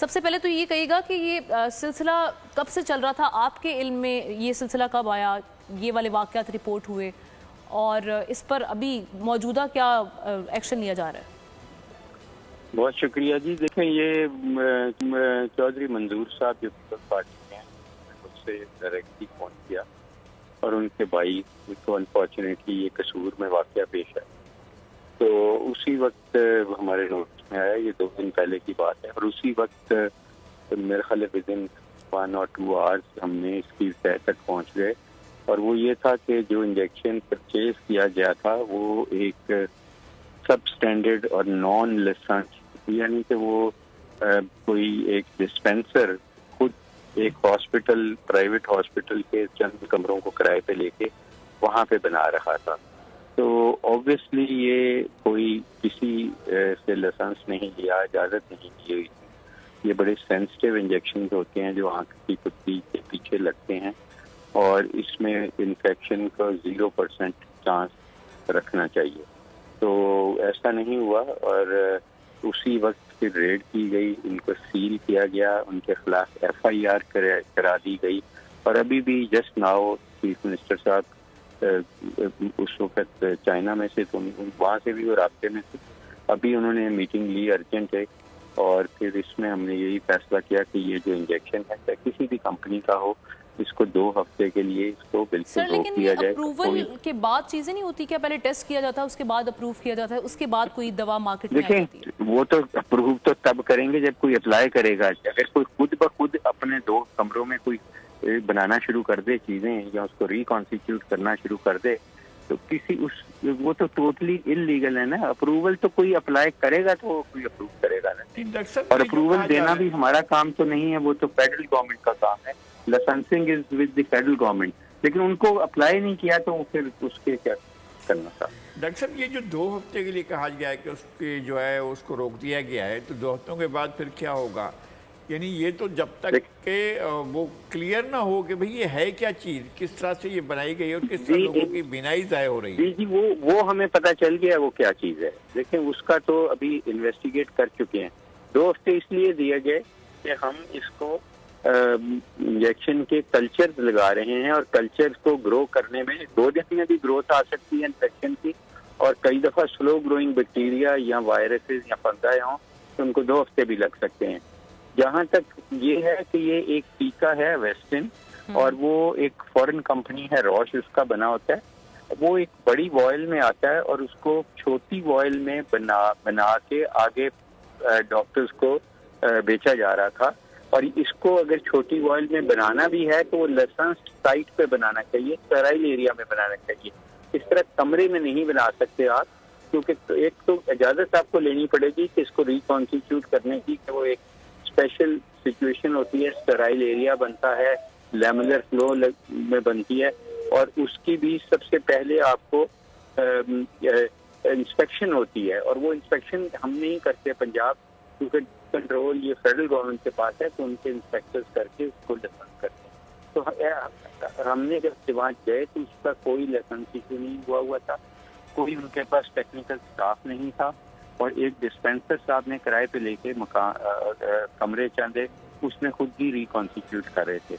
सबसे पहले तो ये कहिएगा कि ये सिलसिला कब से चल रहा था, आपके इल्म में ये सिलसिला कब आया, ये वाले वाक़यात रिपोर्ट हुए और इस पर अभी मौजूदा क्या एक्शन लिया जा रहा है? बहुत शुक्रिया जी। देखें, ये चौधरी मंजूर साहब जो पीपल्स पार्टी के हैं, मुझसे डायरेक्टली फोन किया और उनके भाई को अनफॉर्चुनेटली ये कसूर में वाक़या पेश है, तो उसी वक्त हमारे नोटिस में आया। ये 2 दिन पहले की बात है और उसी वक्त मेरे ख्याल विद इन 1 और 2 आवर्स हमने इसकी तह तक पहुँच गए। और वो ये था कि जो इंजेक्शन परचेज किया गया था वो एक सब स्टैंडर्ड और नॉन लाइसेंस, यानी कि वो कोई एक डिस्पेंसर खुद एक हॉस्पिटल, प्राइवेट हॉस्पिटल के चंद कमरों को किराए पे लेके वहाँ पे बना रहा था। तो ऑब्वियसली ये कोई किसी से लाइसेंस नहीं लिया, इजाज़त नहीं ली हुई। ये बड़े सेंसिटिव इंजेक्शन होते हैं जो आँख की पुतली के पीछे लगते हैं और इसमें इन्फेक्शन का 0% चांस रखना चाहिए। तो ऐसा नहीं हुआ और उसी वक्त फिर रेड की गई, उनको सील किया गया, उनके खिलाफ FIR करा दी गई। और अभी भी जस्ट नाउ चीफ मिनिस्टर साहब उस वक्त चाइना में से, तो वहाँ से भी वो रास्ते में थे। अभी उन्होंने मीटिंग ली अर्जेंट है और फिर इसमें हमने यही फैसला किया कि ये जो इंजेक्शन है चाहे किसी भी कंपनी का हो, इसको 2 हफ्ते के लिए इसको बिल्कुल रोक दिया जाए। अप्रूवल के बाद चीजें नहीं होती क्या? पहले टेस्ट किया जाता है, उसके बाद अप्रूव किया जाता है, उसके बाद कोई दवा मार्केट में आती है? वो तो अप्रूव तो तब करेंगे जब कोई अप्लाई करेगा। अगर कोई खुद ब खुद अपने 2 कमरों में कोई बनाना शुरू कर दे चीजें या उसको रिकॉन्स्टिट्यूट करना शुरू कर दे, तो वो तो टोटली इलीगल है ना। अप्रूवल तो कोई अप्लाई करेगा तो कोई अप्रूव करेगा ना। और अप्रूवल देना भी हमारा काम तो नहीं है, वो तो फेडरल गवर्नमेंट का काम है। Licensing is with the federal government, लेकिन उनको अप्लाई नहीं किया तो फिर उसके क्या करना था। डॉक्टर साहब, ये जो 2 हफ्ते के लिए कहा गया है कि उसके जो है उसको रोक दिया गया है, तो 2 हफ्तों के बाद फिर क्या होगा? यानी ये तो जब तक के वो क्लियर ना हो कि भाई ये है क्या चीज, किस तरह से ये बनाई गई है और किस तरह लोगों की बीनाई ज़ाय हो रही है। जी, वो हमें पता चल गया वो क्या चीज है। लेकिन उसका तो अभी इन्वेस्टिगेट कर चुके हैं। 2 हफ्ते इसलिए दिए गए कि हम इसको इंजेक्शन के कल्चर लगा रहे हैं और कल्चर को ग्रो करने में 2 दिन में भी ग्रोथ आ सकती है इन्फेक्शन की, और कई दफा स्लो ग्रोइंग बैक्टीरिया या वायरसेस या फंगाई हों तो उनको 2 हफ्ते भी लग सकते हैं। जहाँ तक ये है कि ये एक टीका है वेस्टिन और वो एक फॉरेन कंपनी है रॉश, उसका बना होता है। वो एक बड़ी वॉयल में आता है और उसको छोटी वॉयल में बना के आगे डॉक्टर्स को बेचा जा रहा था। और इसको अगर छोटी वॉयल में बनाना भी है तो वो लाइसेंस्ड साइट पे बनाना चाहिए, स्टेराइल एरिया में बनाना चाहिए। इस तरह कमरे में नहीं बना सकते आप, क्योंकि एक तो इजाजत आपको लेनी पड़ेगी कि इसको रिकॉन्स्टिट्यूट करने की, कि वो एक स्पेशल सिचुएशन होती है, स्टेराइल एरिया बनता है, लैमिनर फ्लो में बनती है और उसकी भी सबसे पहले आपको इंस्पेक्शन होती है। और वो इंस्पेक्शन हम नहीं करते पंजाब, क्योंकि कंट्रोल ये फेडरल गवर्नमेंट के पास है, तो उनके इंस्पेक्टर्स करके उसको लाइसेंस करते हैं। तो हमने जब वहाँ गए तो उसका कोई लाइसेंस इशू नहीं हुआ था, कोई उनके पास टेक्निकल स्टाफ नहीं था और एक डिस्पेंसर साहब ने किराए पे लेके कमरे चांदे, उसने खुद ही रिकॉन्स्टिट्यूट कर रहे थे।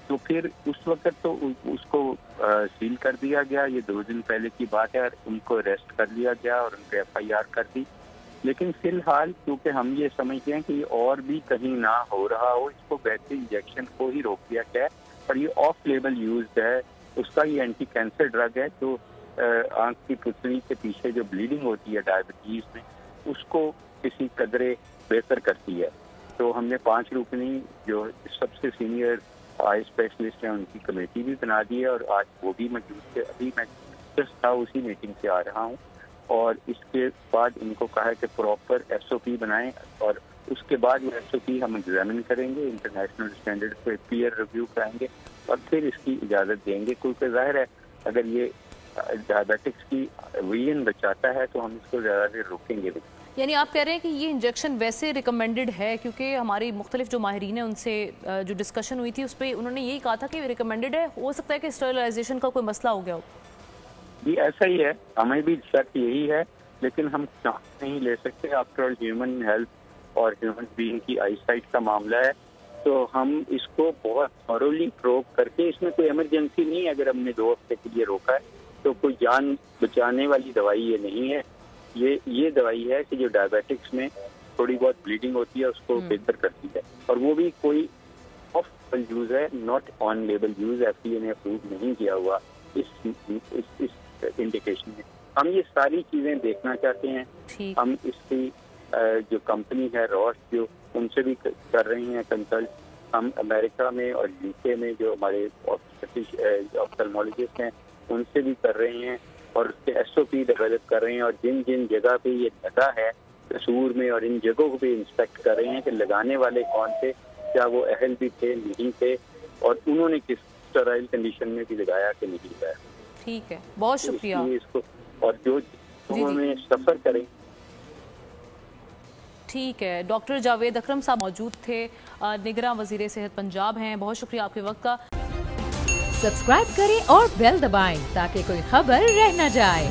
तो फिर उस वक्त तो उसको सील कर दिया गया। ये 2 दिन पहले की बात है और उनको अरेस्ट कर लिया गया और उनको FIR कर दी। लेकिन फिलहाल क्योंकि हम ये समझते हैं कि ये और भी कहीं ना हो रहा हो, इसको वैसे इंजेक्शन को ही रोक दिया गया है और ये ऑफ लेबल यूज है। उसका ये एंटी कैंसर ड्रग है, तो आंख की पुतली के पीछे जो ब्लीडिंग होती है डायबिटीज में, उसको किसी कदरे बेहतर करती है। तो हमने 5 रुकनी जो सबसे सीनियर आई स्पेशलिस्ट हैं उनकी कमेटी भी बना दी है और आज वो भी मौजूद थे। अभी मैं जस्ट था उसी मीटिंग से आ रहा हूँ और इसके बाद इनको कहा है कि प्रॉपर SOP बनाएं और उसके बाद ये SOP हम एग्जामिन करेंगे, इंटरनेशनल स्टैंडर्ड पे पीयर रिव्यू कराएंगे और फिर इसकी इजाज़त देंगे। क्योंकि जाहिर है अगर ये डायबिटिक्स की विजन बचाता है तो हम इसको ज़्यादा देर रोकेंगे भी। यानी आप कह रहे हैं कि ये इंजेक्शन वैसे रिकमेंडेड है, क्योंकि हमारी मुख्तलिफ जो माहिरीन है उनसे जो डिस्कशन हुई थी उस पर उन्होंने यही कहा था कि रिकमेंडेड है। हो सकता है कि स्टेरिलाइजेशन का कोई मसला हो गया हो। जी ऐसा ही है, हमें भी शक यही है, लेकिन हम चांस नहीं ले सकते। आफ्टर ऑल ह्यूमन हेल्थ और ह्यूमन बीइंग की आईसाइट का मामला है, तो हम इसको बहुत थॉरोली प्रोब करके, इसमें कोई इमरजेंसी नहीं है। अगर हमने 2 हफ्ते के लिए रोका है तो कोई जान बचाने वाली दवाई ये नहीं है। ये दवाई है कि जो डायबिटिक्स में थोड़ी बहुत ब्लीडिंग होती है उसको बेहतर करती है, और वो भी कोई ऑफ लेबल यूज है, not on label use. FDA ने अप्रूव नहीं किया हुआ इस इंडिकेशन में। हम ये सारी चीजें देखना चाहते हैं। हम इसकी जो कंपनी है रॉश, जो उनसे भी कर रहे हैं कंसल्ट। हम अमेरिका में और UK में जो हमारे ऑप्थेल्मोलॉजिस्ट हैं उनसे भी कर रहे हैं, और उसके SOP डेवलप कर रहे हैं, और जिन जिन जगह पे ये लगा है कसूर में, और इन जगहों को भी इंस्पेक्ट कर रहे हैं कि लगाने वाले कौन थे, क्या वो अहल भी थे, नहीं थे, और उन्होंने किस स्टेराइल कंडीशन में भी लगाया कि नहीं लगाया। ठीक है, बहुत शुक्रिया। इसको और जो में सफर करें। ठीक है, डॉक्टर जावेद अकरम साहब मौजूद थे, निगरान वजीर सेहत पंजाब हैं। बहुत शुक्रिया आपके वक्त का। सब्सक्राइब करें और बेल दबाएं ताकि कोई खबर रह न जाए।